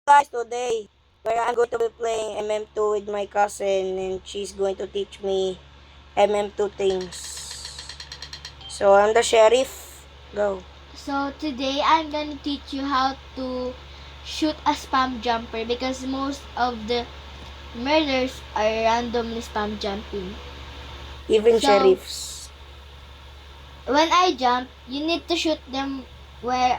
Guys, today where I'm going to be playing MM2 with my cousin and she's going to teach me MM2 things. So I'm the sheriff. Go. So today I'm gonna teach you how to shoot a spam jumper because most of the murders are randomly spam jumping. Even So- sheriffs. When I jump, you need to shoot them where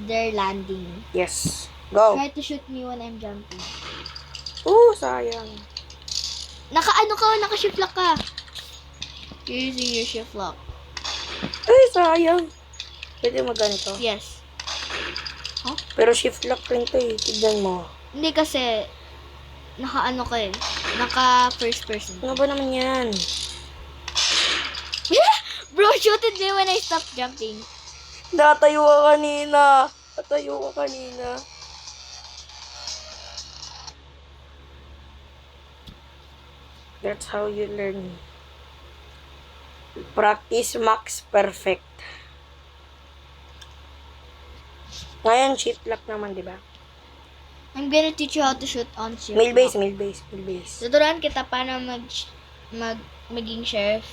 they're landing. Yes. Go. Try to shoot me when I'm jumping. Sayang. Naka-shift lock ka. You're using your shift lock. Ay, sayang. Pwede mo ganito. Yes. Pero shift lock rin to eh. Tignan mo. Hindi kasi naka first person. Ano ba naman yan? Bro, shoot it me when I stop jumping. Natayo ka kanina. That's how you learn. Practice makes perfect. Ngayon, shift lock naman, di ba? I'm gonna teach you how to shoot on shift Mail lock. base. Tuturuan kita paano maging sheriff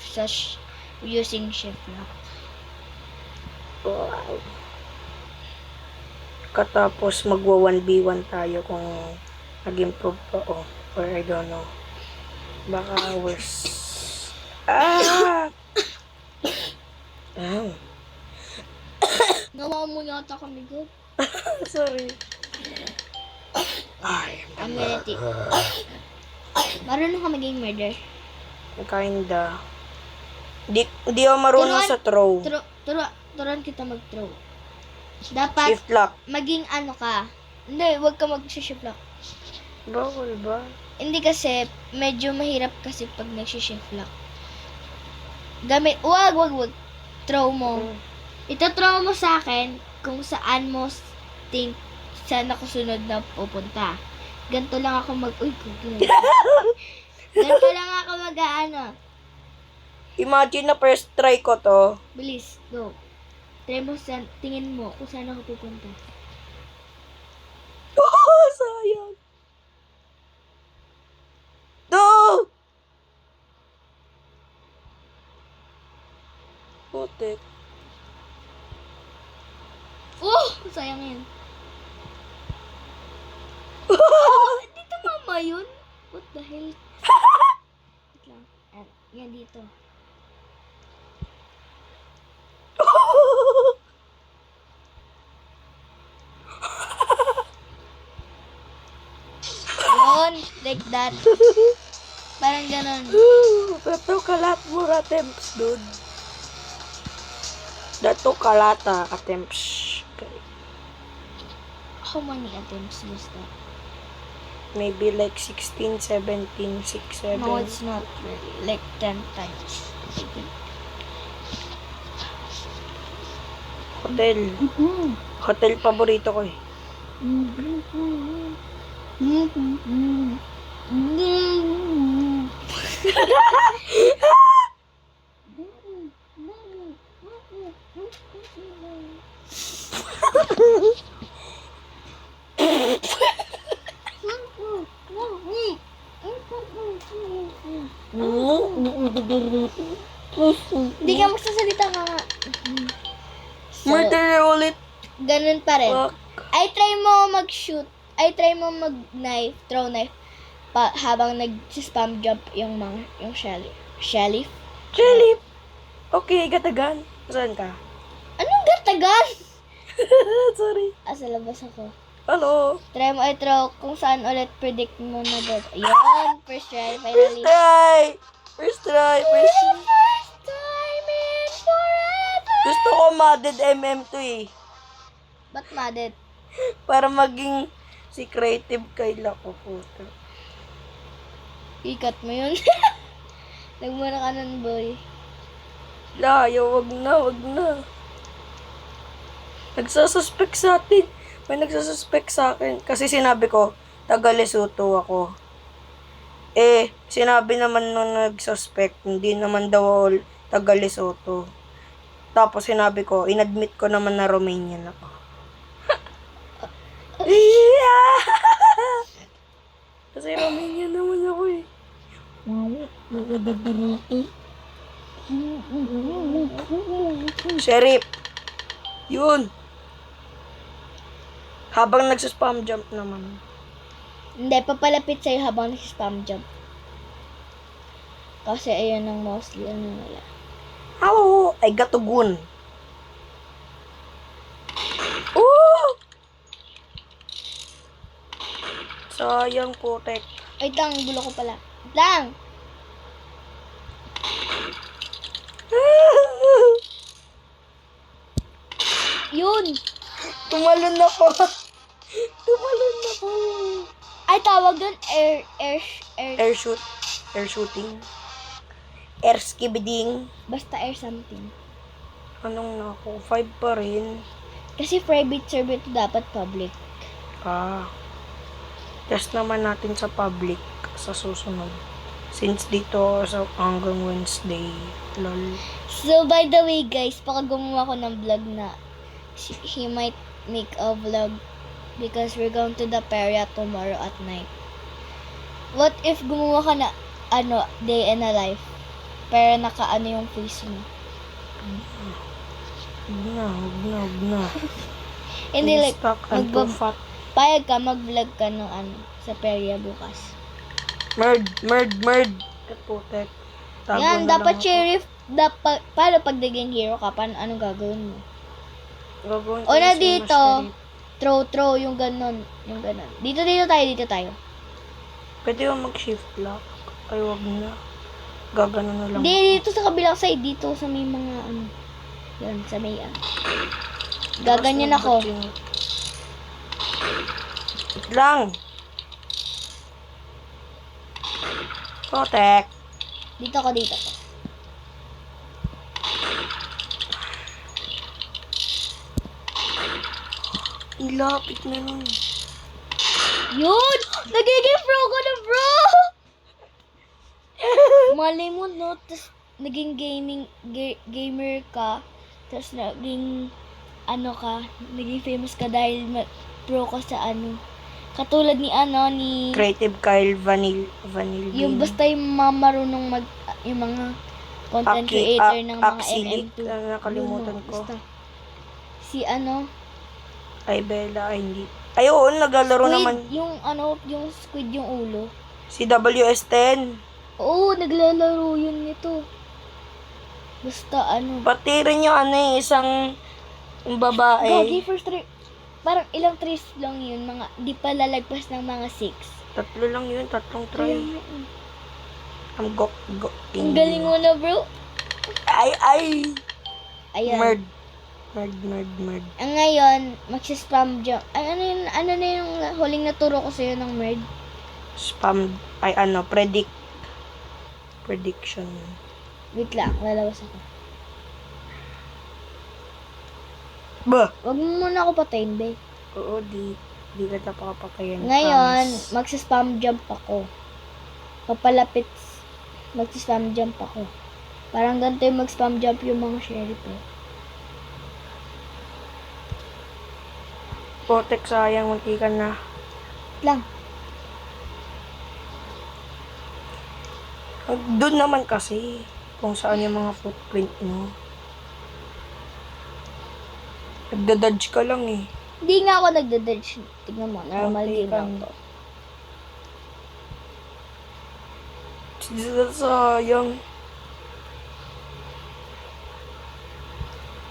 using shift lock. Wow. Katapos magwa 1v1 tayo kung nag-improve pa or I don't know. Baka worse. Nawa mo yata kami, good. Sorry. I'm gonna teach. Marunong ka maging murder. Kinda. Di ako marunong sa throw. Turuan kita mag-throw. Dapat Shift lock. maging ka. Hindi, wag ka mag-shift lock. Bawal ba? Hindi kasi, medyo mahirap kasi pag nag-shift lock. Wag. Throw mo. Ito-throw mo sa akin kung saan mo saan ako sunod na pupunta. Ganito lang ako Ganito lang ako Imagine na first try ko to. Bilis, go. Try mo tingin mo kung saan ako pupunta. Sayang. No! Putik. Sayang yun. Hindi tumama yun. What the hell? Wait lang. Yan dito. Yun, like that. Parang ganun. Dato kalat mo attempts, dude. Dato kalata attempts. How many attempts was that? Maybe like 16, 17, 6, 7. No, it's not really. Like 10 times. Hotel. Hotel paborito ko eh. Hindi ka magsasalita ka nga. Murder ulit. Ganun pa rin. Fuck. I try mo mag-shoot. I try mo mag-knife, throw knife, habang nag-spam jump yung sheriff. Sheriff. Okay, gatagan. Saan ka? Anong gatagan? Sorry. Sa labas ako. Hello. Try mo i-throw kung saan ulit predict mo na ba. Ayun, first try, finally. First try. First time in forever. Gusto ko modded MM2 eh. Ba't madet? Para maging si creative Kayla ko puto. Ikat mo yun. Nagmuna ka nun, boy. Layo, wag na. Nagsasuspect sa atin. May nagsasuspect sa akin. Kasi sinabi ko, taga Lesotho ako. Sinabi naman nung nagsuspect, hindi naman daw taga Lesotho. Tapos sinabi ko, inadmit ko naman na Romanian ako. Yeah! Sheriff. Yun. Habang nagsa-spam jump naman. Hindi, papalapit sa'yo habang nag-spam jump. Kasi ayun ang mostly ano nila. Oh, I got a gun. Oh! Sayang po, tek. Wait lang, bulo ko pala. Wait lang! Yun! Tumalon ako. Tumalon ako. Ay, tawag dun, air. Air shooting. Air skibiding. Basta air something. Anong na ako? 5 pa rin. Kasi private server to dapat public. Test naman natin sa public sa susunod. Since dito sa hanggang Wednesday. Lol. So, by the way, guys, baka gumawa ko ng vlog na he might make a vlog because we're going to the Peria tomorrow at night. What if gumawa ka na, day in a life, pero naka-ano yung face mo? Huwag na. Hindi, like, Stuck and too fat. payag ka, mag-vlog ka ng sa Peria bukas. Merd. Kaputek. Tago Yan, na dapat lang ako. sheriff, paano pag naging hero ka, anong gagawin mo? Gagawin ko O na yung dito, same throw, yung ganon. Dito tayo. Pwede yung mag-shift lock. Ay, wag na. Gagano na lang. Hindi, dito sa kabilang side, dito sa may mga, yan, sa may, gaganyan ako. Wait lang. Kotek. Dito ko. Ilapit na nun. Yun! Nagiging pro ko na, bro! Malay mo, no? Tapos, naging gamer ka. Tapos, naging, naging famous ka dahil pro ka sa Katulad ni Creative Kyle Vanille. yung basta yung marunong yung mga content creator ng mga Axilit. MM2. Nakalimutan ko. Basta. Si Ay, Bella. Ay, hindi. Ay, oo. Naglalaro Squid, naman. yung squid yung ulo. Si WS10. Oo, naglalaro yun nito. Basta Pati rin yung isang yung babae. Gagi, first three. Parang ilang trees lang yun. Di pa lalagpas ng mga 6. 3 lang yun. 3 try. Ang Ang galing mo na, bro. Ay. Ayan. Merd. Ang ngayon, magsispam jump. Ay, ano na yung huling naturo ko sa'yo ng merd? Spam. Ay, prediction. Wait lang, lalabas ako. Ba? Wag mo muna ako patayin, be. Oo, di ka papapatayin. Ngayon, magsispam jump ako. Magsispam jump ako. Parang ganito yung mag-spam jump yung mga sheriff, eh. Potek, sayang. Munti ka na. Wait lang. Doon naman kasi kung saan yung mga footprint mo. Nagda-dodge ka lang eh. Hindi nga ako nagda-dodge. Tignan mo, normal Okay, game lang to. Sayang.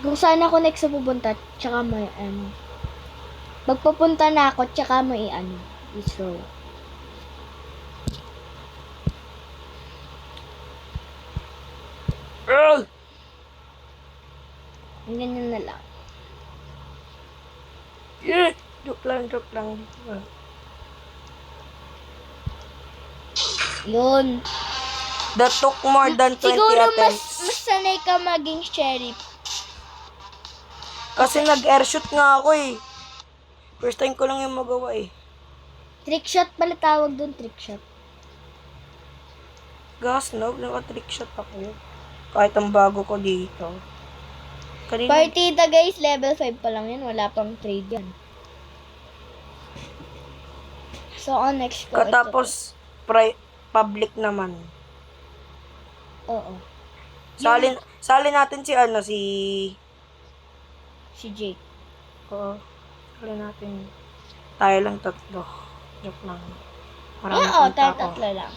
Kung saan ako next sa pupunta, tsaka mo Magpapunta na ako, tsaka mo i-throw. Ganyan na lang. Yeah. Joke lang. Yun. That took more than 20 Siguro mas attempts. sanay ka maging sheriff. Kasi nag-airshoot nga ako eh. First time ko lang yung magawa eh. Trick shot pala tawag doon, trick shot. Gas, naka-trick shot ako. Kahit ang bago ko dito. Kanina, Partida guys, level 5 pa lang yan. Wala pang trade yan. So, on next ko. katapos public naman. Oo. Salin natin si ano, si... Si Jake. Oo. Salin natin. Tayo lang tatlo. Joke lang. Marami Oo, pang tao. tatlo lang.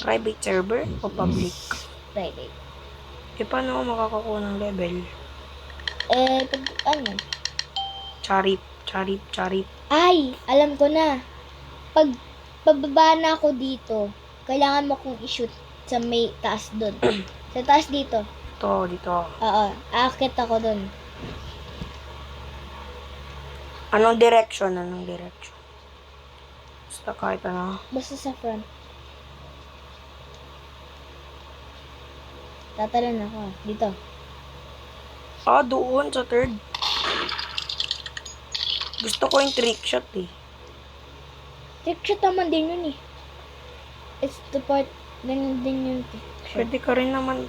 Private server o public? Private. Paano ako makakakuha ng level? Ano? Charip. Ay, alam ko na. Pag pababa na ako dito, kailangan mo kong i-shoot sa may taas doon. Sa taas dito. Dito. Oo, aakit ako doon. Anong direction? Basta kahit ano. Basta sa front. Tatalon ako. Dito. Doon sa third. Gusto ko yung trick shot eh. Trick shot naman din yun eh. It's the part, ganun din yung trick shot. Pwede ka rin naman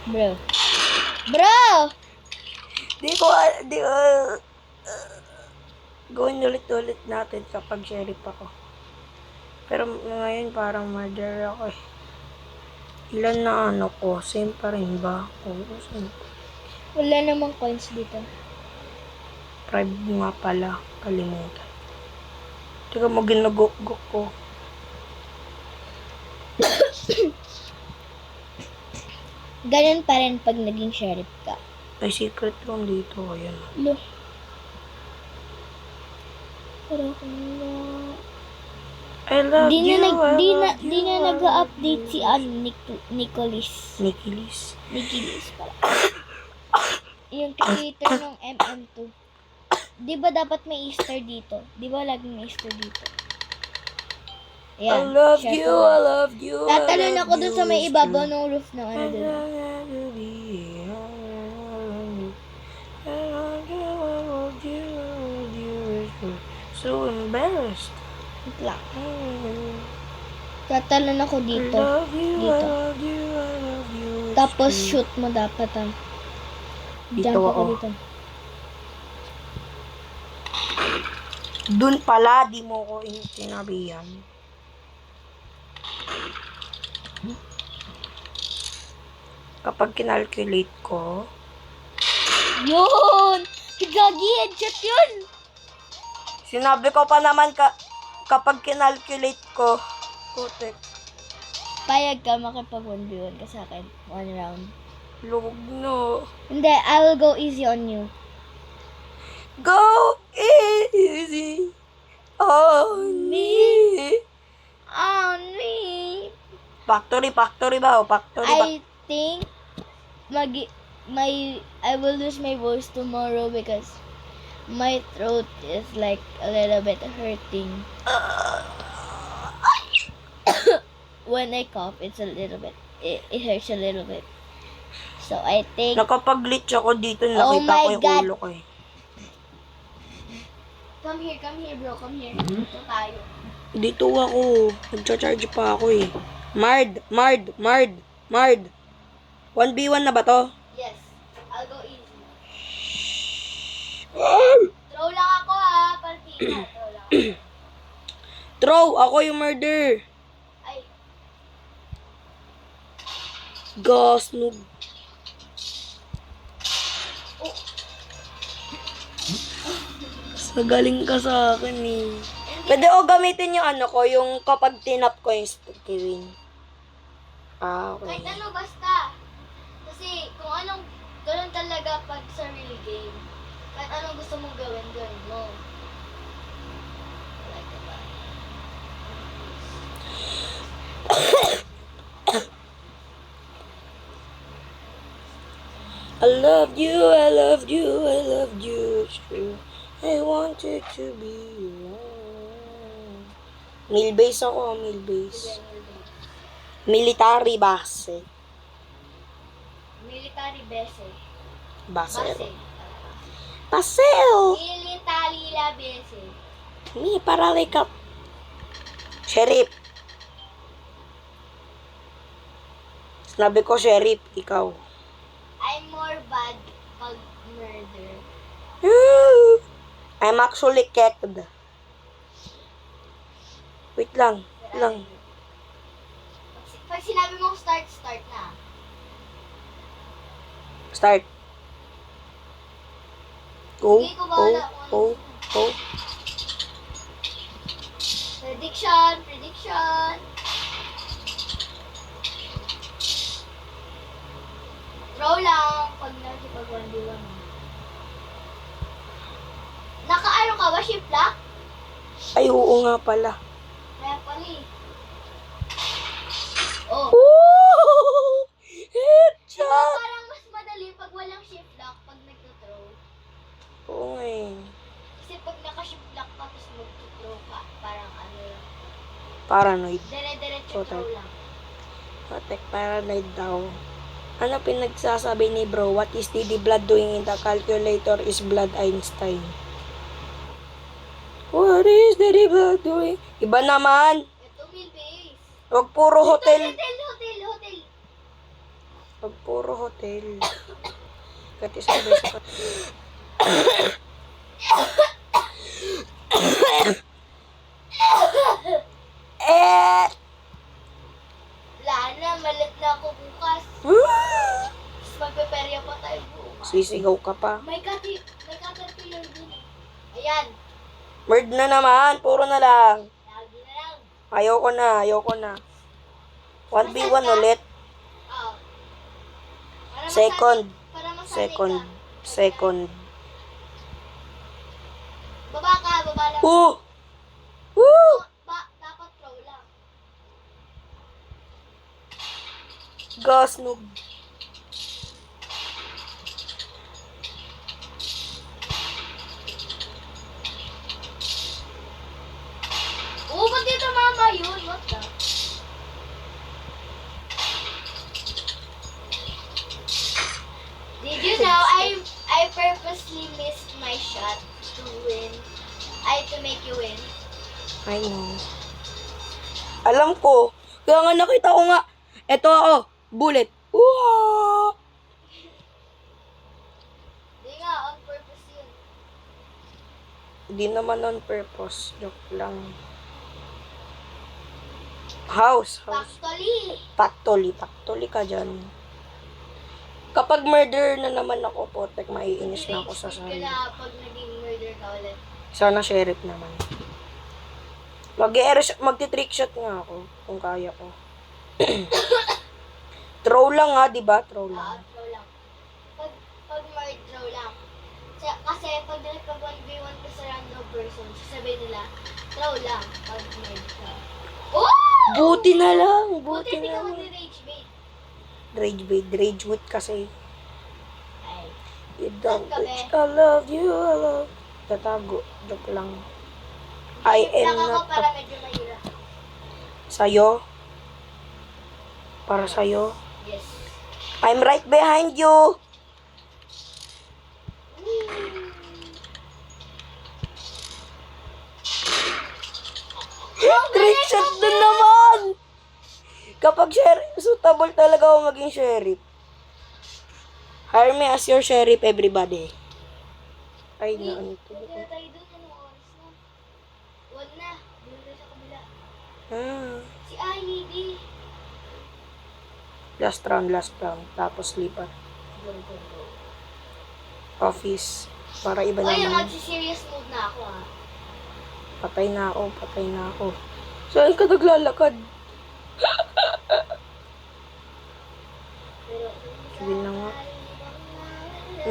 Bro! Bro! Di ko, gawin ulit natin kapag sheriff ako. Pero ngayon parang murder ako eh. Ilan na ano ko? Same pa rin ba? Oo, same. Wala namang coins dito. Tribe nga pala. Kalimutan. Teka, ginagok ko. Ganun pa rin pag naging sheriff ka. May secret room dito. Ayan. Lo. Pero kung I love Di you. na nag-update si Nicholas. Nicholas pala. Yung creator ng MM2. Di ba dapat may Easter dito? Di ba laging may Easter dito? I Ayan, love share you. ko. I love you. Tatalon ako dun sa may ibabaw ng roof ng ano dun. So embarrassed. Wait lang. Tatalon ako dito. Dito. Tapos shoot mo dapat Dito Jump ako ako. dito. Dun pala, di mo ko sinabihan. Kapag kinalculate ko, Yun! Gagi, headshot yun! sinabi ko pa naman kapag kinalculate ko, putek, Payag ka makipag-1v1 ka sa akin. 1 round. lubog no. Hindi, I will go easy on you. Go easy on me. On me! Factory ba? I think I will lose my voice tomorrow because my throat is like a little bit hurting. When I cough, it's a little bit, it hurts a little bit. So I think, Nakapag-glitch ako dito, Oh nakita my ko yung God. ulo ko eh. come here bro, come here. Dito tayo. Dito ako, nagcha-charge pa ako eh. Mard. 1v1 na ba to? Yes, I'll go easy. Throw lang ako partida. Throw lang ako. Throw, ako yung murder. Ay, Gas, noob. Galing ka sa akin eh. Pwede o gamitin yung ano ko, yung kapag tinap ko yung screen. kahit Okay. ano basta. Kasi kung anong ganun talaga pag sa real game. Kahit anong gusto mong gawin mo. Like that. I loved you, it's true. I wanted to be alone. Meal base ako, meal base. Military base. Military base. Base. Paseo. Military la base. Mi, para like up. Sheriff. Sinabi ko, Sheriff, ikaw. I'm more bad pag murder. I'm actually kicked. Wait lang. Pag Pag sinabi mong start, start na. Start. Go, Sige, ko go, bahala. go, go. Prediction, prediction. Throw lang. Pag nakikipag 1v1. Naka-ano ka ba, shift lock? Ay, oo nga pala. Kaya pala eh. Oh. Woo! Diba Headshot! parang mas madali pag walang shift lock pag nagto-throw? Oo nga eh. Kasi pag naka-shift lock ka tapos magto-throw ka, parang ano lang. Paranoid. Dire-diretso throw lang. Protect paranoid daw. Ano pinagsasabi ni bro? What is the blood doing in the calculator is blood Einstein? What is the blood doing? Iba naman. Ito, meal base. Huwag puro Ito, hotel. hotel. Huwag puro hotel. Kati sa best pa. Eh! Wala na, malit na ako bukas. Tapos magpeperya pa tayo bukas. Sisigaw ka pa. May caterpillar dun eh. Ayan. Word na naman. Puro na lang. Lagi na lang. Ayoko na. 1v1 ulit. Oh. Para Second. Para masanay Second. ka. Second. Baba lang. Woo! Woo! Dapat throw lang. Gas noob. Ba't dito mama yun? What the? Did you know I purposely missed my shot to win? To make you win. I know. Alam ko. Kaya nga nakita ko nga. Eto ako. Bullet. Wow! Di nga, on purpose yun. Hindi naman on purpose. Joke lang. House. Factory ka dyan. Kapag murder na naman ako, potek, maiinis na ako sa sarili. Kaya pag naging murder ka ulit. Sana sheriff naman. Magti-trick shot nga ako, kung kaya ko. Throw lang ha, di ba? Throw lang. Throw lang. Pag murder, throw lang. Kasi pag 1v1 ka sa random person, sasabihin nila, throw lang pag murder ka. Oh! Buti na lang. Buti Buti hindi ka na lang. mag-rage bait. Rage wood kasi. Ay. You don't Saan ka, bitch. be? I love you. Tatago. Joke lang. I Shift am lang ako not para medyo mahirap. Sa'yo? Para sa'yo? Yes. I'm right behind you. Trick shot din naman! Kapag sheriff, suitable talaga ako maging sheriff. Hire me as your sheriff, everybody. Ay, ano to? Pwede tayo dun. Anong oras na? 1 na. Doon tayo sa kabila. Si Annie, Last round. Tapos lipat. Office. Para iba Ay, naman. magsi-serious mode na ako ah. Patay na ako. Saan ka naglalakad? Sabi na nga.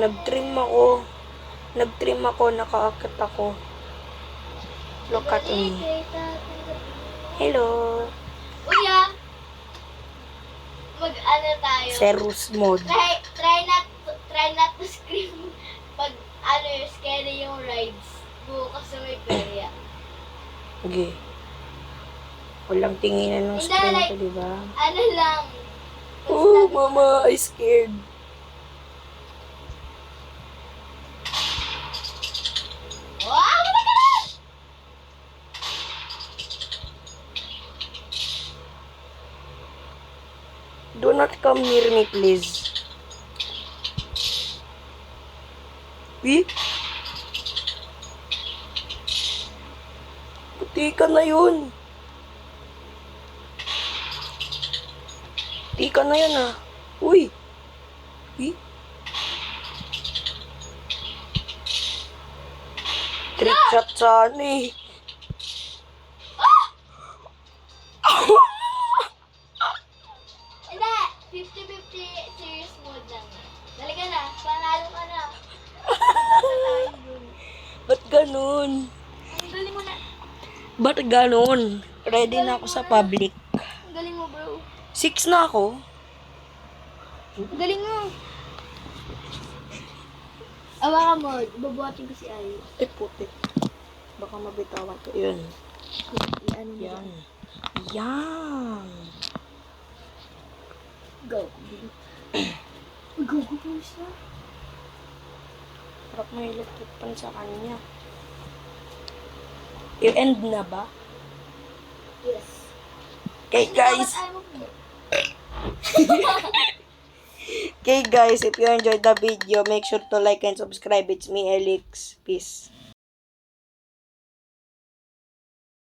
Nag-trim ako, nakaakit ako. Look at me. Hello. Kuya, mag-ano tayo? Serus mode. Try not to scream pag scary yung rides. Bukas sa may perya. Okay. Walang tinginan ng Hindi, screen like, ko, diba? Ano lang. Oh, mama, I scared. Wow! Ano ka na? Do not come near me, please. Puti ka na yun. Di ka na yan ah. Uy. Uy. Trick shot sana eh. Hindi! 50-50 serious mode lang. Dali ka na. Panalo ka na. Ba't ganun? Ang galing mo na. Ba't ganun? Ready na ako sa public. Ang galing mo, bro. 6 na ako. Ang galing mo. Awa ka mo. Babuhatin ko si Ayo. Puti. Baka mabitawan ko. Yun. Ano mo? Yan. Yan. Go. Uy, go siya. Harap may electric pan sa kanya. I-end na ba? Yes. Okay guys. Okay guys, if you enjoyed the video, make sure to like and subscribe. It's me, Elix. Peace.